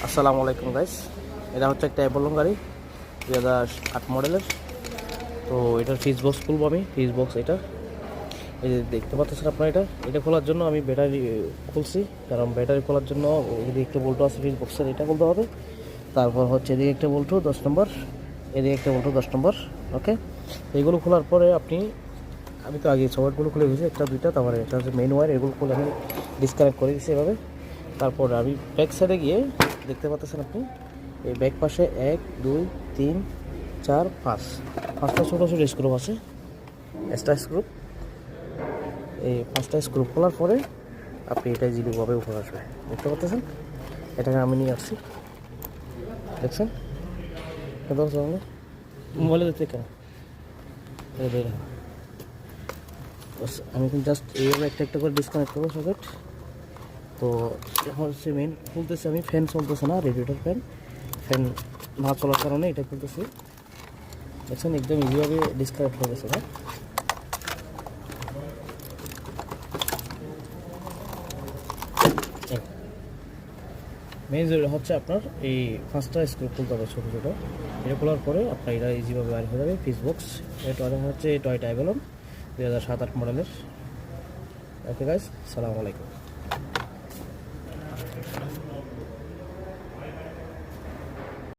আসসালামু আলাইকুম গাইস, এটা হচ্ছে একটা অ্যাপোলন গাড়ি 2008 মডেলের। তো এটার ফিজ বক্স খুলবো আমি। ফিজ বক্স এটা এই যে দেখতে পাচ্ছেন আপনারা, এটা খোলার জন্য আমি ব্যাটারি খুলছি, কারণ ব্যাটারি খোলার জন্য এদিকে একটা বল্টু আছে ফিজ বক্সের, এটা খুলতে হবে। তারপর হচ্ছে এদিকে একটা বল্টু 10 নম্বর, এদিকে একটা বল্টু 10 নম্বর। ওকে, এগুলো খোলার পরে আমি তো আগে সকেটগুলো খুলে গেছি, একটা দুইটা, তারপরে এটা হচ্ছে মেন ওয়্যার, এগুলো খুলে আমি ডিসকানেক্ট করে দিচ্ছি এভাবে। তারপর আমি ব্যাক সাইডে গিয়ে দেখতে পাচ্ছেন আপনি, এই ব্যাক পাশে 1 2 3 4 5 পাঁচটা ছোটো ছোটো স্ক্রু আছে, এক্সট্রা স্ক্রু। এই 5টা স্ক্রু খোলার পরে আপনি এটা জিরোভাবে উপরে আসবে, দেখতে পাচ্ছেন। এটাকে আমি নিয়ে আসছি, দেখছেন মোবাইলে দেখতে কেন আমি এখন জাস্ট এইভাবে একটা একটা করে ডিসকানেক্ট করবো সকেট। তো এখন হচ্ছে মেন খুলতেছে আমি, ফ্যান চলতেছে না, রেডিয়েটর ফ্যান না চলার কারণে এটা খুলতেছি, দেখছেন একদম ইজিভাবে ডিসকানেক্ট হয়ে গেছে না। মেন হচ্ছে আপনার এই 5টা স্ক্রু খুলতে হবে ছোটো ছোটো, এটা খোলার পরে আপনার এটা ইজিভাবে বাইর হয়ে যাবে ফিজ বক্স। এটা হচ্ছে টয়টা অ্যাভেলন 2007-8 মডেলের। ওকে গাইস, সালামু আলাইকুম।